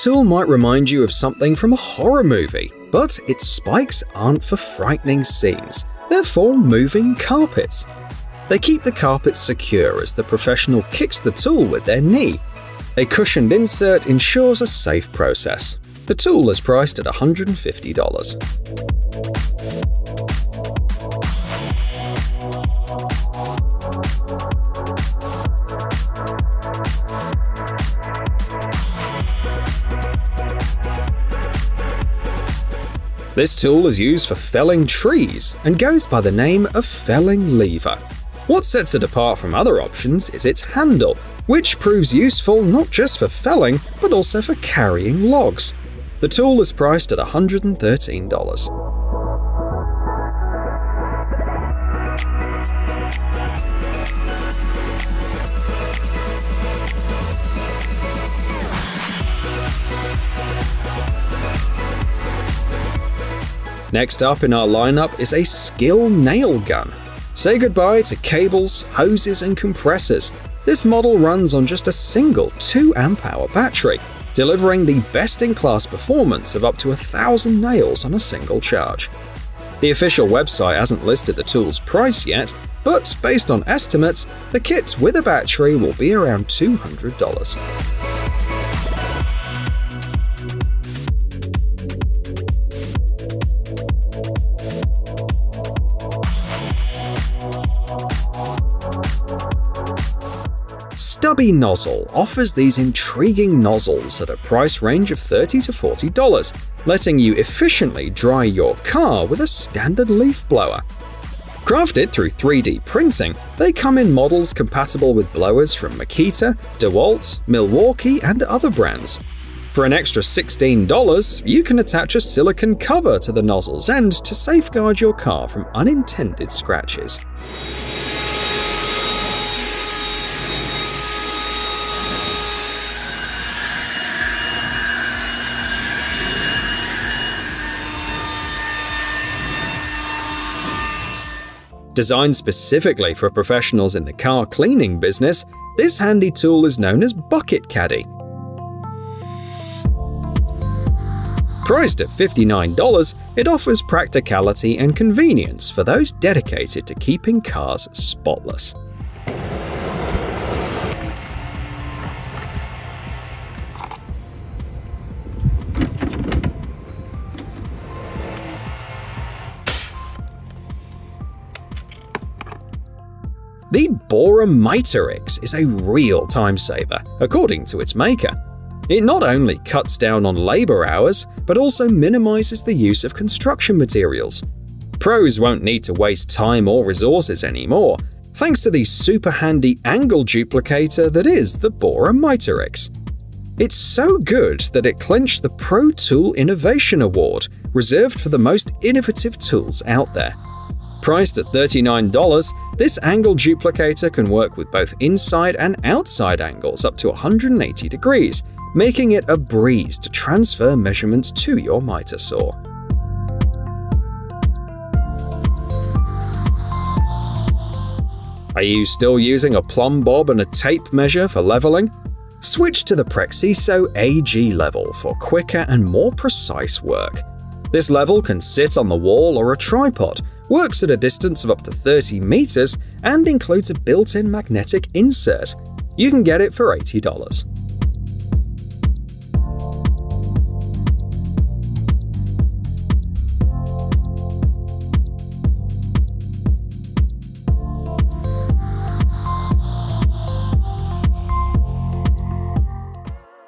This tool might remind you of something from a horror movie, but its spikes aren't for frightening scenes. They're for moving carpets. They keep the carpet secure as the professional kicks the tool with their knee. A cushioned insert ensures a safe process. The tool is priced at $150. This tool is used for felling trees and goes by the name of felling lever. What sets it apart from other options is its handle, which proves useful not just for felling, but also for carrying logs. The tool is priced at $113. Next up in our lineup is a skill nail gun. Say goodbye to cables, hoses, and compressors. This model runs on just a single 2 amp-hour battery, delivering the best-in-class performance of up to 1,000 nails on a single charge. The official website hasn't listed the tool's price yet, but based on estimates, the kit with a battery will be around $200. Stubby Nozzle offers these intriguing nozzles at a price range of $30 to $40, letting you efficiently dry your car with a standard leaf blower. Crafted through 3D printing, they come in models compatible with blowers from Makita, DeWalt, Milwaukee, and other brands. For an extra $16, you can attach a silicone cover to the nozzles and to safeguard your car from unintended scratches. Designed specifically for professionals in the car cleaning business, this handy tool is known as Bucket Caddy. Priced at $59, it offers practicality and convenience for those dedicated to keeping cars spotless. The Robotics is a real time saver, according to its maker. It not only cuts down on labor hours, but also minimizes the use of construction materials. Pros won't need to waste time or resources anymore, thanks to the super handy angle duplicator that is the Robotics. It's so good that it clinched the Pro Tool Innovation Award, reserved for the most innovative tools out there. Priced at $39, this angle duplicator can work with both inside and outside angles up to 180 degrees, making it a breeze to transfer measurements to your miter saw. Are you still using a plumb bob and a tape measure for leveling? Switch to the Preciso AG level for quicker and more precise work. This level can sit on the wall or a tripod, works at a distance of up to 30 meters, and includes a built-in magnetic insert. You can get it for $80.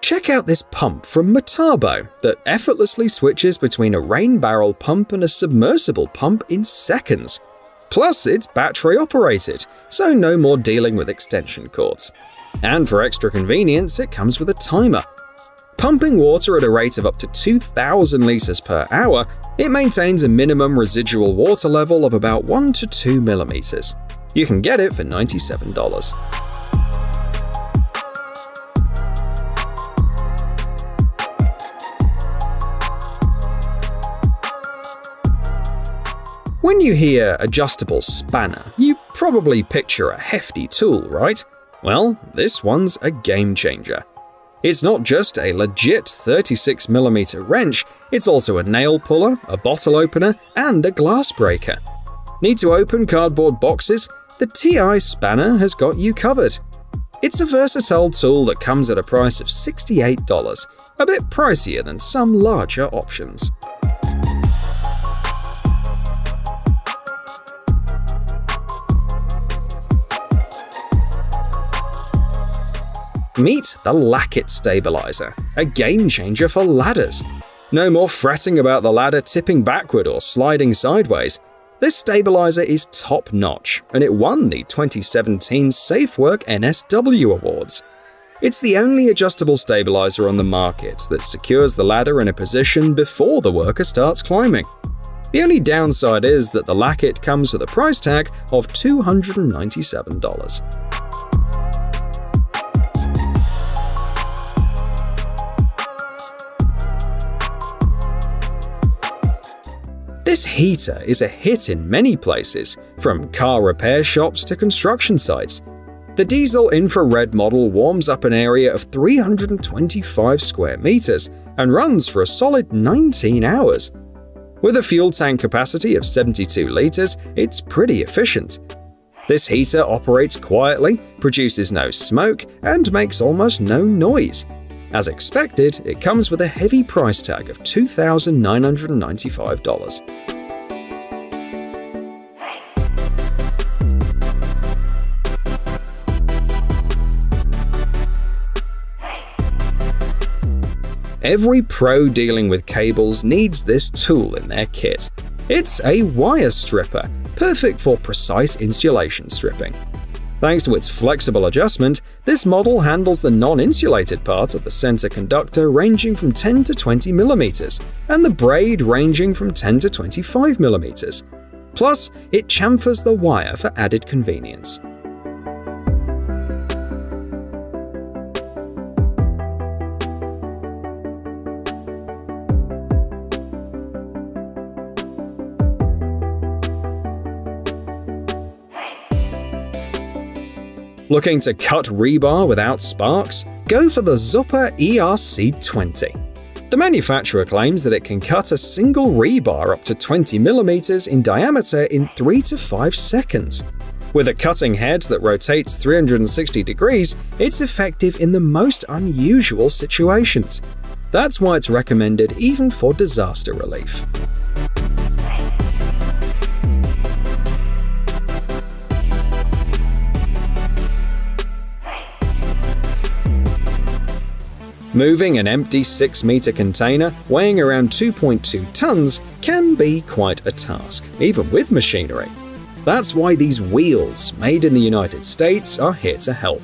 Check out this pump from Metabo that effortlessly switches between a rain barrel pump and a submersible pump in seconds. Plus, it's battery operated, so no more dealing with extension cords. And for extra convenience, it comes with a timer. Pumping water at a rate of up to 2,000 liters per hour, it maintains a minimum residual water level of about 1 to 2 millimeters. You can get it for $97. When you hear adjustable spanner, you probably picture a hefty tool, right? Well, this one's a game changer. It's not just a legit 36mm wrench, it's also a nail puller, a bottle opener, and a glass breaker. Need to open cardboard boxes? The TI Spanner has got you covered. It's a versatile tool that comes at a price of $68, a bit pricier than some larger options. Meet the Lacket Stabilizer, a game changer for ladders. No more fretting about the ladder tipping backward or sliding sideways. This stabilizer is top-notch, and it won the 2017 SafeWork NSW Awards. It's the only adjustable stabilizer on the market that secures the ladder in a position before the worker starts climbing. The only downside is that the Lacket comes with a price tag of $297. This heater is a hit in many places, from car repair shops to construction sites. The diesel infrared model warms up an area of 325 square meters and runs for a solid 19 hours. With a fuel tank capacity of 72 liters, it's pretty efficient. This heater operates quietly, produces no smoke, and makes almost no noise. As expected, it comes with a heavy price tag of $2,995. Every pro dealing with cables needs this tool in their kit. It's a wire stripper, perfect for precise insulation stripping. Thanks to its flexible adjustment, this model handles the non-insulated part of the center conductor ranging from 10 to 20 mm, and the braid ranging from 10 to 25 mm. Plus, it chamfers the wire for added convenience. Looking to cut rebar without sparks? Go for the Zupper ERC20. The manufacturer claims that it can cut a single rebar up to 20 mm in diameter in 3 to 5 seconds. With a cutting head that rotates 360 degrees, it's effective in the most unusual situations. That's why it's recommended even for disaster relief. Moving an empty 6-meter container weighing around 2.2 tons can be quite a task, even with machinery. That's why these wheels, made in the United States, are here to help.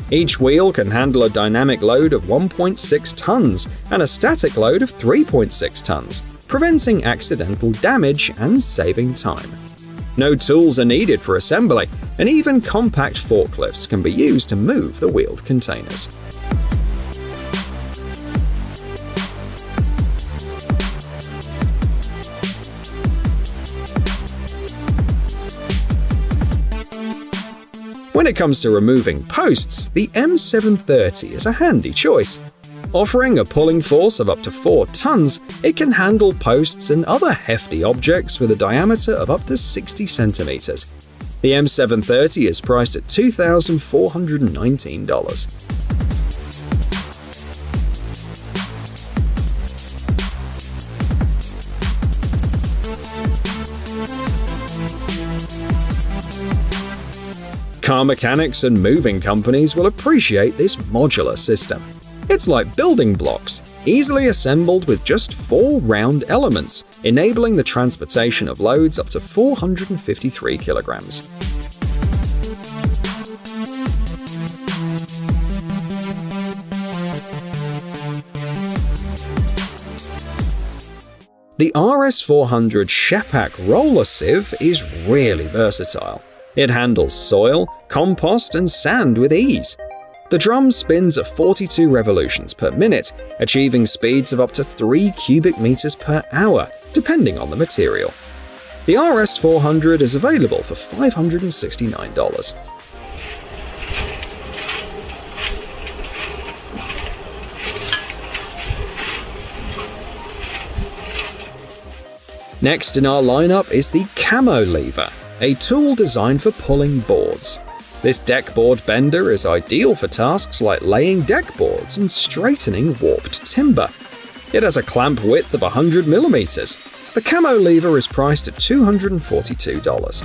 Each wheel can handle a dynamic load of 1.6 tons and a static load of 3.6 tons, preventing accidental damage and saving time. No tools are needed for assembly, and even compact forklifts can be used to move the wheeled containers. When it comes to removing posts, the M730 is a handy choice. Offering a pulling force of up to 4 tons, it can handle posts and other hefty objects with a diameter of up to 60 centimeters. The M730 is priced at $2,419. Car mechanics and moving companies will appreciate this modular system. It's like building blocks, easily assembled with just 4 round elements, enabling the transportation of loads up to 453 kilograms. The RS400 Shepak roller sieve is really versatile. It handles soil, compost, and sand with ease. The drum spins at 42 revolutions per minute, achieving speeds of up to 3 cubic meters per hour, depending on the material. The RS400 is available for $569. Next in our lineup is the Camo Lever, a tool designed for pulling boards. This deckboard bender is ideal for tasks like laying deck boards and straightening warped timber. It has a clamp width of 100mm. The Camo Lever is priced at $242.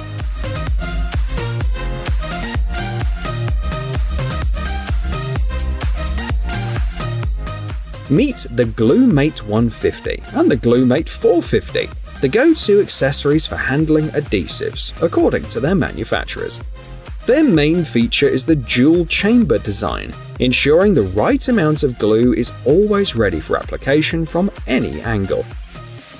Meet the GlueMate 150 and the GlueMate 450, the go-to accessories for handling adhesives, according to their manufacturers. Their main feature is the dual chamber design, ensuring the right amount of glue is always ready for application from any angle.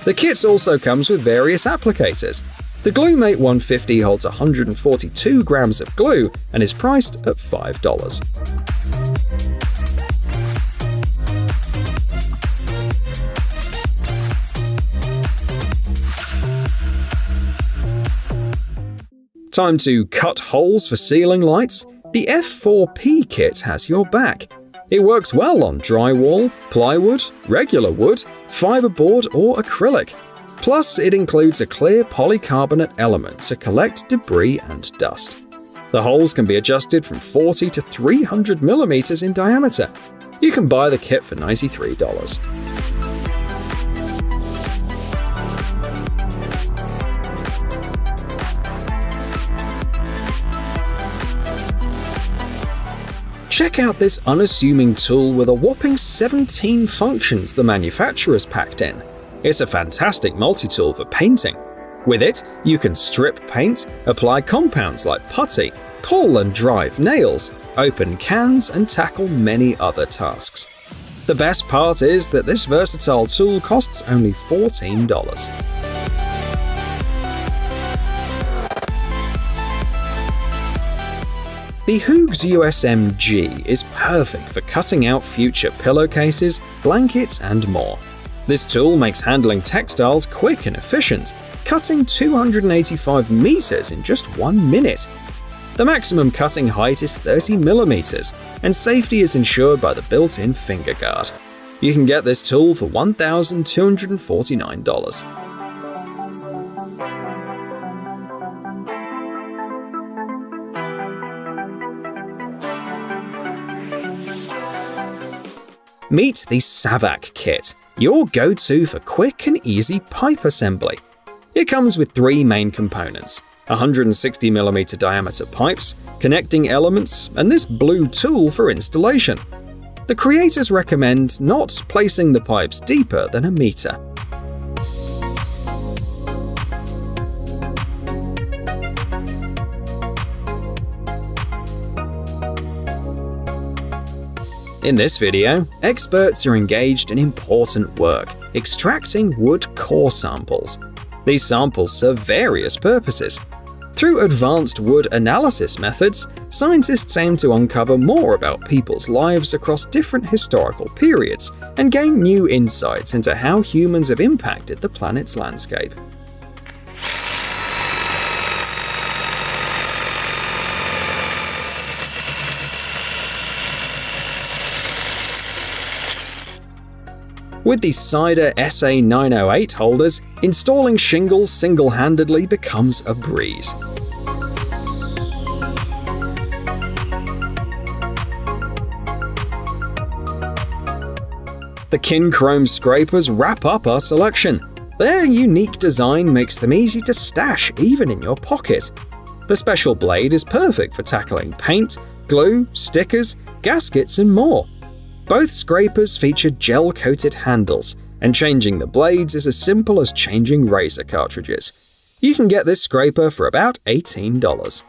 The kit also comes with various applicators. The GlueMate 150 holds 142 grams of glue and is priced at $5. Time to cut holes for ceiling lights? The F4P kit has your back. It works well on drywall, plywood, regular wood, fiberboard, or acrylic. Plus, it includes a clear polycarbonate element to collect debris and dust. The holes can be adjusted from 40 to 300mm in diameter. You can buy the kit for $93. Check out this unassuming tool with a whopping 17 functions the manufacturer's packed in. It's a fantastic multi-tool for painting. With it, you can strip paint, apply compounds like putty, pull and drive nails, open cans, and tackle many other tasks. The best part is that this versatile tool costs only $14. The Hoogs USM-G is perfect for cutting out future pillowcases, blankets, and more. This tool makes handling textiles quick and efficient, cutting 285 meters in just 1 minute. The maximum cutting height is 30mm, and safety is ensured by the built-in finger guard. You can get this tool for $1,249. Meet the Savac kit, your go-to for quick and easy pipe assembly. It comes with 3 main components: 160mm diameter pipes, connecting elements, and this blue tool for installation. The creators recommend not placing the pipes deeper than 1 meter. In this video, experts are engaged in important work, extracting wood core samples. These samples serve various purposes. Through advanced wood analysis methods, scientists aim to uncover more about people's lives across different historical periods and gain new insights into how humans have impacted the planet's landscape. With the Cider SA908 holders, installing shingles single-handedly becomes a breeze. The Kinchrome scrapers wrap up our selection. Their unique design makes them easy to stash even in your pocket. The special blade is perfect for tackling paint, glue, stickers, gaskets, and more. Both scrapers feature gel-coated handles, and changing the blades is as simple as changing razor cartridges. You can get this scraper for about $18.